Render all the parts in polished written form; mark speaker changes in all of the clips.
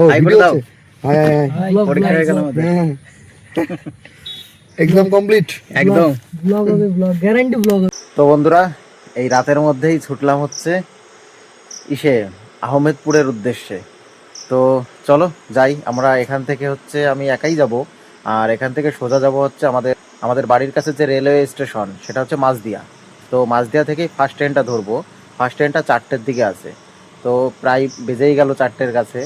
Speaker 1: ও video হচ্ছে। High high high,
Speaker 2: পরীক্ষা হয়ে গেল আমাদের
Speaker 1: হ্যাঁ এক্সাম কমপ্লিট
Speaker 2: একদম।
Speaker 3: ব্লগ হবে, ব্লগ গ্যারান্টি ব্লগ হবে।
Speaker 2: তো বন্ধুরা, এই রাতের মধ্যেই ছুটলাম হচ্ছে আহমেদপুরের উদ্দেশ্যে। তো চলো যাই আমরা। এখান থেকে হচ্ছে আমি একাই যাব, আর এখান থেকে সোজা যাব হচ্ছে আমাদের আমাদের বাড়ির কাছে যে রেলওয়ে স্টেশন, সেটা হচ্ছে মাঝদিয়া। তো মাঝদিয়া থেকেই ফার্স্ট ট্রেনটা ধরবো। ফার্স্ট ট্রেনটা 4টের দিকে আছে। তো প্রায় বেজেই গেল 4টের কাছে,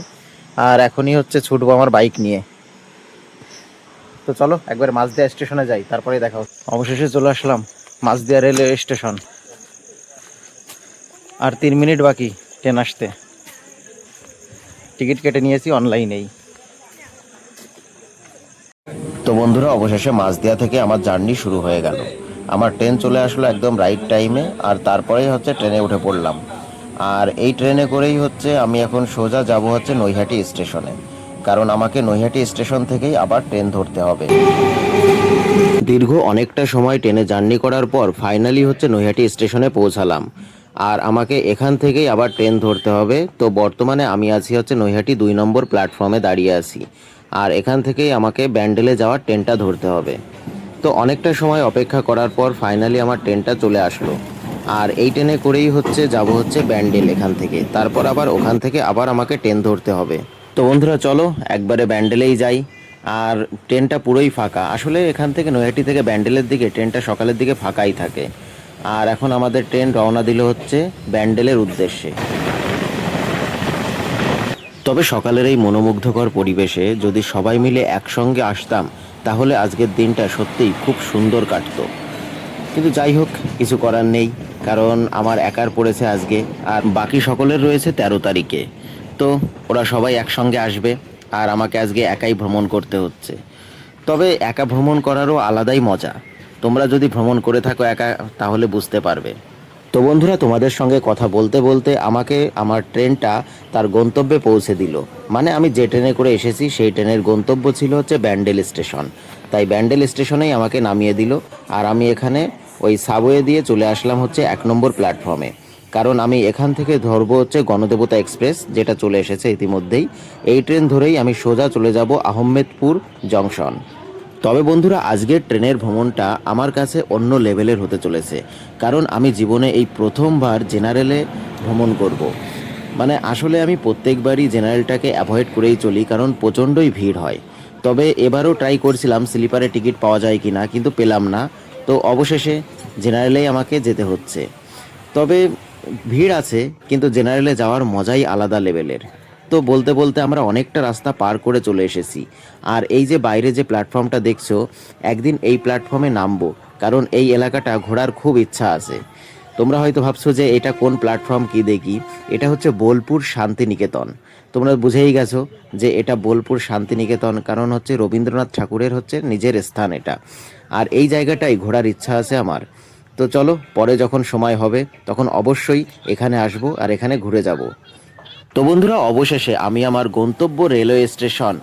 Speaker 2: আর এখনই হচ্ছে ছুটবো আমার বাইক নিয়ে। তো চলো একবার মাঝদিয়া স্টেশনে যাই, তারপরে দেখা হচ্ছে। অবশেষে চলে আসলাম মাঝদিয়া রেলওয়ে স্টেশন। আর 3 মিনিট বাকি ট্রেন আসতে। টিকিট কেটে নিয়েছি অনলাইনেই। তো বন্ধুরা, অবশেষে মাঝদিয়া থেকে আমার জার্নি শুরু হয়ে গেল। আমার ট্রেন চলে আসলো একদম রাইট টাইমে, আর তারপরেই হচ্ছে ট্রেনে উঠে পড়লাম। আর এই ট্রেনে করেই হচ্ছে আমি এখন সোজা যাব হচ্ছে নৈহাটি স্টেশনে, কারণ আমাকে নৈহাটি স্টেশন থেকেই আবার ট্রেন ধরতে হবে। দীর্ঘ অনেকটা সময় ট্রেনে জার্নি করার পর ফাইনালি হচ্ছে নৈহাটি স্টেশনে পৌঁছালাম। আর আমাকে এখান থেকেই আবার ট্রেন ধরতে হবে। তো বর্তমানে আমি আছি হচ্ছে নৈহাটি 2 নম্বর প্ল্যাটফর্মে দাঁড়িয়ে আছি, আর এখান থেকেই আমাকে ব্যান্ডেলে যাওয়ার ট্রেনটা ধরতে হবে। তো অনেকটা সময় অপেক্ষা করার পর ফাইনালি আমার ট্রেনটা চলে আসলো। আর এই ট্রেনে করেই হচ্ছে যাব হচ্ছে ব্যান্ডেল এখান থেকে, তারপর আবার ওখান থেকে আবার আমাকে ট্রেন ধরতে হবে। তো বন্ধুরা চলো একবারে ব্যান্ডেলেই যাই। আর ট্রেনটা পুরোই ফাঁকা। আসলে এখান থেকে নৈহাটি থেকে ব্যান্ডেলের দিকে ট্রেনটা সকালের দিকে ফাঁকাই থাকে। আর এখন আমাদের ট্রেন রওনা দিল হচ্ছে ব্যান্ডেলের উদ্দেশ্যে। তবে সকালের এই মনোমুগ্ধকর পরিবেশে যদি সবাই মিলে একসঙ্গে আসতাম, তাহলে আজকের দিনটা সত্যিই খুব সুন্দর কাটতো। কিন্তু যাই হোক, কিছু করার নেই, কারণ আমার একার পড়েছে আজকে, আর বাকি সকলের রয়েছে 13 তারিখে। তো ওরা সবাই একসঙ্গে আসবে, আর আমাকে আজকে একাই ভ্রমণ করতে হচ্ছে। তবে একা ভ্রমণ করারও আলাদাই মজা। তোমরা যদি ভ্রমণ করে থাকো একা, তাহলে বুঝতে পারবে। তো বন্ধুরা, তোমাদের সঙ্গে কথা বলতে বলতে আমাকে আমার ট্রেনটা তার গন্তব্যে পৌঁছে দিল। মানে আমি যে ট্রেনে করে এসেছি সেই ট্রেনের গন্তব্য ছিল হচ্ছে ব্যান্ডেল স্টেশন। তাই ব্যান্ডেল স্টেশনেই আমাকে নামিয়ে দিল। আর আমি এখানে ওই সাবওয়ে দিয়ে চলে আসলাম হচ্ছে 1 নম্বর প্ল্যাটফর্মে, কারণ আমি এখান থেকে ধরবো হচ্ছে গণদেবতা এক্সপ্রেস, যেটা চলে এসেছে ইতিমধ্যেই। এই ট্রেন ধরেই আমি সোজা চলে যাব আহমেদপুর জংশন। তবে বন্ধুরা, আজকের ট্রেনের ভ্রমণটা আমার কাছে অন্য লেভেলের হতে চলেছে, কারণ আমি জীবনে এই প্রথমবার জেনারেলে ভ্রমণ করব। মানে আসলে আমি প্রত্যেকবারই জেনারেলটাকে অ্যাভয়েড করেই চলি, কারণ প্রচণ্ডই ভিড় হয়। তবে এবারও ট্রাই করছিলাম স্লিপারে টিকিট পাওয়া যায় কি না, কিন্তু পেলাম না। তো অবশেষে জেনারেলেই আমাকে যেতে হচ্ছে। তবে ভিড় আছে, কিন্তু জেনারেলে যাওয়ার মজাই আলাদা লেভেলের। তো বলতে বলতে আমরা অনেকটা রাস্তা পার করে চলে এসেছি। আর এই যে বাইরে যে প্ল্যাটফর্মটা দেখছো, একদিন এই প্ল্যাটফর্মে নামবো, কারণ এই এলাকাটা ঘোরার খুব ইচ্ছা আছে। তোমরা হয়তো ভাবছো যে এটা কোন প্ল্যাটফর্ম, কি দেখি। এটা হচ্ছে বোলপুর শান্তিনিকেতন। তোমরা বুঝেই গেছো যে এটা বোলপুর শান্তিনিকেতন, কারণ হচ্ছে রবীন্দ্রনাথ ঠাকুরের হচ্ছে নিজের স্থান এটা। আর এই জায়গাটাই ঘোরার ইচ্ছা আছে আমার। তো চলো, পরে যখন সময় হবে তখন অবশ্যই এখানে আসবো আর এখানে ঘুরে যাব। তো বন্ধুরা, অবশেষে আমি আমার গন্তব্য রেলওয়ে স্টেশন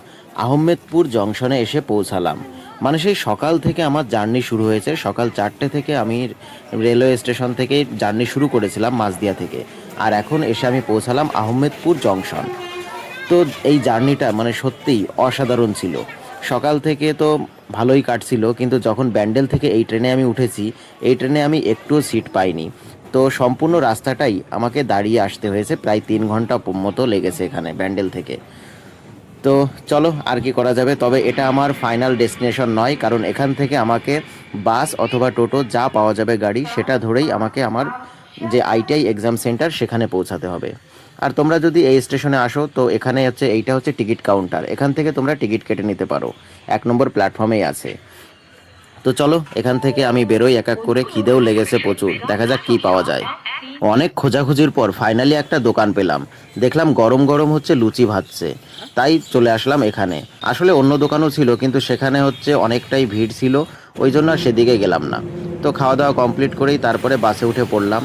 Speaker 2: আহমেদপুর জংশনে এসে পৌঁছালাম। মানে সেই সকাল থেকে আমার জার্নি শুরু হয়েছে। সকাল 4টে থেকে আমি রেলওয়ে স্টেশন থেকে জার্নি শুরু করেছিলাম মাঝদিয়া থেকে, আর এখন এসে আমি পৌঁছালাম আহমেদপুর জংশন। তো এই জার্নিটা মানে সত্যিই অসাধারণ ছিল। সকাল থেকে তো ভালোই কাটছিল, কিন্তু যখন ব্যান্ডেল থেকে এই ট্রেনে আমি উঠেছি, এই ট্রেনে আমি একটুও সিট পাইনি। তো সম্পূর্ণ রাস্তাটাই আমাকে দাঁড়িয়ে আসতে হয়েছে, প্রায় 3 ঘন্টা মতো লেগেছে এখানে ব্যান্ডেল থেকে। তো চলো, আর কি করা যাবে। তবে এটা আমার ফাইনাল ডেস্টিনেশন নয়, কারণ এখান থেকে আমাকে বাস অথবা টোটো যা পাওয়া যাবে গাড়ি, সেটা ধরেই আমাকে আমার যে আইটিআই এক্সাম সেন্টার সেখানে পৌঁছাতে হবে। আর তোমরা যদি এই স্টেশনে আসো, তো এখানে হচ্ছে এইটা হচ্ছে টিকিট কাউন্টার। এখান থেকে তোমরা টিকিট কেটে নিতে পারো, 1 নম্বর প্ল্যাটফর্মেই আছে। তো চলো এখান থেকে আমি বেরোই, এক এক করে। খিদেও লেগেছে প্রচুর, দেখা যাক কি পাওয়া যায়। অনেক খোঁজাখুঁজির পর ফাইনালি একটা দোকান পেলাম। দেখলাম গরম গরম হচ্ছে লুচি ভাজছে, তাই চলে আসলাম এখানে। আসলে অন্য দোকানও ছিল, কিন্তু সেখানে হচ্ছে অনেকটাই ভিড় ছিল, ওই জন্য আর সেদিকে গেলাম না। তো খাওয়া দাওয়া কমপ্লিট করেই তারপরে বাসে উঠে পড়লাম।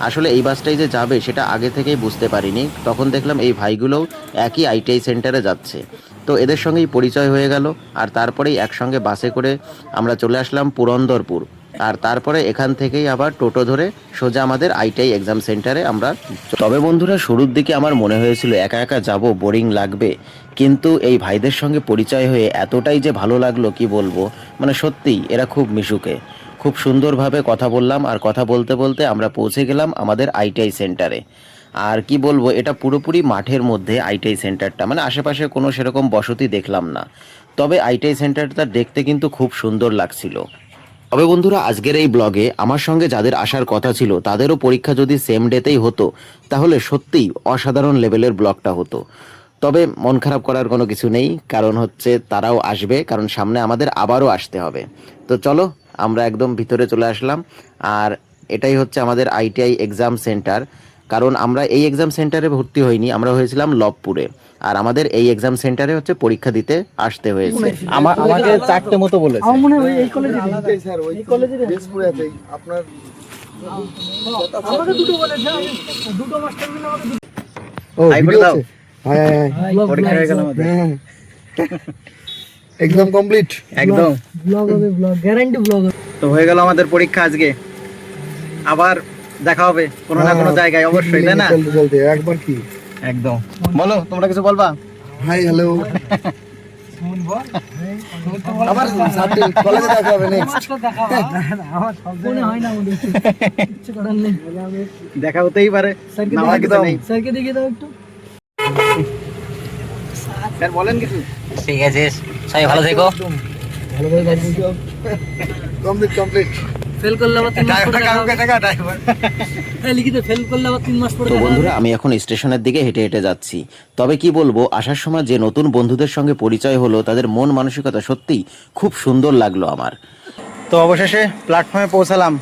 Speaker 2: আসলে এই বাসটাই যে যাবে সেটা আগে থেকেই বুঝতে পারিনি। তখন দেখলাম এই ভাইগুলোও একই আইটিআই সেন্টারে যাচ্ছে। তো এদের সঙ্গেই পরিচয় হয়ে গেল, আর তারপরেই একসঙ্গে বাসে করে আমরা চলে আসলাম পুরন্দরপুর। আর তারপরে এখান থেকেই আবার টোটো ধরে সোজা আমাদের আইটিআই এক্সাম সেন্টারে আমরা। তবে বন্ধুরা, শুরুর দিকে আমার মনে হয়েছিল একা একা যাব, বোরিং লাগবে, কিন্তু এই ভাইদের সঙ্গে পরিচয় হয়ে এতটাই যে ভালো লাগলো কি বলবো। মানে সত্যিই এরা খুব মিশুকে, খুব সুন্দরভাবে কথা বললাম, আর কথা বলতে বলতে আমরা পৌঁছে গেলাম আমাদের আইটিআই সেন্টারে। আর কি বলবো, এটা পুরোপুরি মাঠের মধ্যে আইটিআই সেন্টারটা, মানে আশেপাশে কোনো সেরকম বসতি দেখলাম না, তবে আইটিআই সেন্টারটা দেখতে কিন্তু খুব সুন্দর লাগছিল। তবে বন্ধুরা, আজকের এই ব্লগে আমার সঙ্গে যাদের আসার কথা ছিল তাদেরও পরীক্ষা যদি সেম ডেতেই হতো তাহলে সত্যিই অসাধারণ লেভেলের ব্লগটা হতো। তবে মন খারাপ করার কোনো কিছু নেই, কারণ হচ্ছে তারাও আসবে, কারণ সামনে আমাদের আবারও আসতে হবে। তো চলো আমরা একদম ভিতরে চলে আসলাম। আর এটাই হচ্ছে আমাদের আইটিআই এক্সাম সেন্টার। কারণ আমরা এই এক্সাম সেন্টারে ভর্তি হইনি, আমরা হয়েছিলাম লবপুরে, আর আমাদের এই এক্সাম সেন্টারে হচ্ছে পরীক্ষা দিতে আসতে হয়েছে।
Speaker 4: আমাকে 4টে মতো বলেছে।
Speaker 3: আমার মনে হয় এই কলেজে
Speaker 1: স্যার ওই
Speaker 3: এই কলেজে
Speaker 1: বেসপুরে আছে আপনার
Speaker 3: আমাকে দুটো বলেছে, দুটো মাস্টার মিলে আমাকে দুটো।
Speaker 1: ও
Speaker 4: হাই করে
Speaker 1: ভিডিও
Speaker 4: দাও।
Speaker 1: আছে। হাই হাই হাই
Speaker 4: পরীক্ষা হয়ে গেল আমাদের।
Speaker 1: Exam complete.
Speaker 4: একদম।
Speaker 3: ব্লগ হবে, ব্লগ গ্যারান্টি ব্লগ হবে।
Speaker 4: তো হয়ে গেল আমাদের পরীক্ষা আজকে। আবার দেখা হবে কোনো না কোনো জায়গায় অবশ্যই, তাই না?
Speaker 1: চলতে চলতে একবার কি
Speaker 4: একদম। বলো, তোমরা কিছু বলবা?
Speaker 1: হাই হ্যালো আবার সাথে কলেজে দেখা হবে নেক্সট।
Speaker 3: মনে হয় না আমাদের কিছু করার নেই।
Speaker 4: দেখা হতেই পারে।
Speaker 3: স্যারকে
Speaker 4: না, আমার কিছু নেই।
Speaker 3: স্যারকে দেখিয়ে দাও একটু।
Speaker 4: স্যার বলেন কিছু।
Speaker 5: ঠিক আছে, সবাই ভালো থেকো।
Speaker 3: ভালোভাবে গাড়ি
Speaker 1: কমপ্লিট কমপ্লিট।
Speaker 3: ফেল করলে আবার 3 মাস পরে দেখা হবে। এই লিখিত ফেল করলে আবার 3 মাস পরে
Speaker 2: তো
Speaker 3: দেখা হবে।
Speaker 2: বন্ধুরা, আমি এখন স্টেশনের দিকে হেঁটে হেঁটে যাচ্ছি। তবে কি বলবো, আসার সময় যে নতুন বন্ধুদের সঙ্গে পরিচয় হলো, তাদের মন মানসিকতা সত্যিই খুব সুন্দর লাগলো আমার।
Speaker 4: তো অবশেষে প্ল্যাটফর্মে পৌঁছালাম।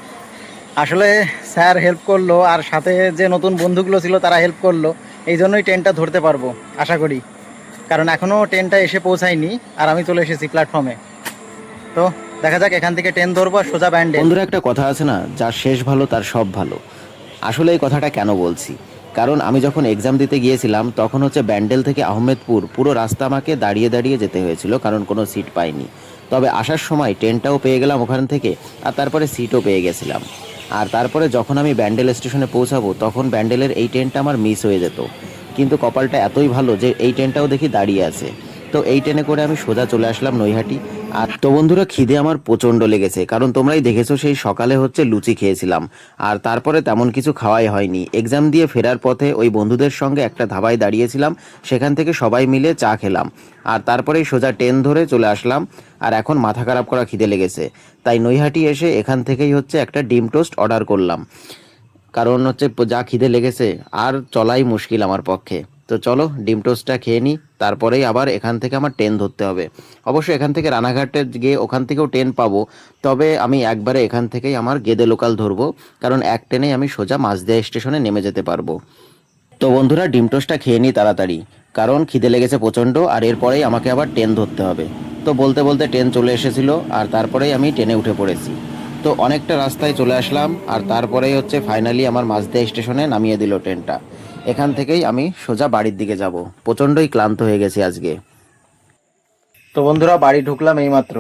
Speaker 4: আসলে স্যার হেল্প করলো, আর সাথে যে নতুন বন্ধুগুলো ছিল তারা হেল্প করলো, এই জন্যই ট্রেনটা ধরতে পারবো আশা করি। কারণ এখনও ট্রেনটা এসে পৌঁছায়নি, আর আমি চলে এসেছি প্ল্যাটফর্মে। তো দেখা যাক, এখান থেকে ট্রেন ধরবো আর সোজা ব্যান্ডেল।
Speaker 2: বন্ধুরা, একটা কথা আছে না, যার শেষ ভালো তার সব ভালো। আসলে এই কথাটা কেন বলছি, কারণ আমি যখন এক্সাম দিতে গিয়েছিলাম তখন হচ্ছে ব্যান্ডেল থেকে আহমেদপুর পুরো রাস্তা আমাকে দাঁড়িয়ে দাঁড়িয়ে যেতে হয়েছিল, কারণ কোনো সিট পাইনি। তবে আসার সময় ট্রেনটাও পেয়ে গেলাম ওখান থেকে, আর তারপরে সিটও পেয়ে গেছিলাম। আর তারপরে যখন আমি ব্যান্ডেল স্টেশনে পৌঁছাবো তখন ব্যান্ডেলের এই ট্রেনটা আমার মিস হয়ে যেত, কিন্তু কপালটা এতই ভালো যে এই ট্রেনটাও দেখি দাঁড়িয়ে আছে। তো এই ট্রেনে করে আমি সোজা চলে আসলাম নৈহাটি। আর তো বন্ধুরা, খিদে আমার প্রচণ্ড লেগেছে, কারণ তোমরাই দেখেছো সেই সকালে হচ্ছে লুচি খেয়েছিলাম, আর তারপরে তেমন কিছু খাওয়াই হয়নি। এক্সাম দিয়ে ফেরার পথে ওই বন্ধুদের সঙ্গে একটা ধাবায় দাঁড়িয়েছিলাম, সেখান থেকে সবাই মিলে চা খেলাম, আর তারপরেই সোজা ট্রেন ধরে চলে আসলাম। আর এখন মাথা খারাপ করা খিদে লেগেছে, তাই নৈহাটি এসে এখান থেকেই হচ্ছে একটা ডিম টোস্ট অর্ডার করলাম, কারণ হচ্ছে যা খিদে লেগেছে আর চলাই মুশকিল আমার পক্ষে। তো চলো ডিম টোস্টটা খেয়ে নিই, তারপরেই আবার এখান থেকে আমার ট্রেন ধরতে হবে। অবশ্যই এখান থেকে রানাঘাটে গিয়ে ওখান থেকেও ট্রেন পাবো, তবে আমি একবারে এখান থেকেই আমার গেদে লোকাল ধরবো, কারণ এক ট্রেনেই আমি সোজা মাঝদিয়া স্টেশনে নেমে যেতে পারবো। তো বন্ধুরা, ডিম টোস্টটা খেয়ে নিই তাড়াতাড়ি, কারণ খিদে লেগেছে প্রচণ্ড, আর এরপরেই আমাকে আবার ট্রেন ধরতে হবে। তো বলতে বলতে ট্রেন চলে এসেছিলো, আর তারপরেই আমি ট্রেনে উঠে পড়েছি। তো অনেকটা রাস্তায় চলে আসলাম, আর তারপরেই হচ্ছে ফাইনালি আমার মাঝদিয়া স্টেশনে নামিয়ে দিল ট্রেনটা। এখান থেকেই আমি সোজা বাড়ির দিকে যাব, প্রচণ্ডই ক্লান্ত হয়ে গেছি আজকে।
Speaker 4: তো বন্ধুরা, বাড়ি ঢুকলাম এইমাত্র,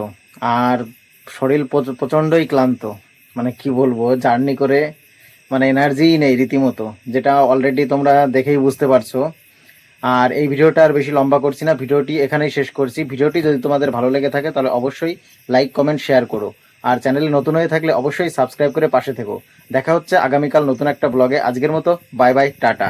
Speaker 4: আর শরীর প্রচণ্ডই ক্লান্ত। মানে কি বলবো, জার্নি করে মানে এনার্জিই নেই রীতিমতো, যেটা অলরেডি তোমরা দেখেই বুঝতে পারছো। আর এই ভিডিওটা আর বেশি লম্বা করছি না, ভিডিওটি এখানেই শেষ করছি। ভিডিওটি যদি তোমাদের ভালো লেগে থাকে তাহলে অবশ্যই লাইক কমেন্ট শেয়ার করো, আর চ্যানেলে নতুন হয়ে থাকলে অবশ্যই সাবস্ক্রাইব করে পাশে থেকো। দেখা হচ্ছে আগামীকাল নতুন একটা ব্লগে। আজকের মতো বাই বাই, টাটা।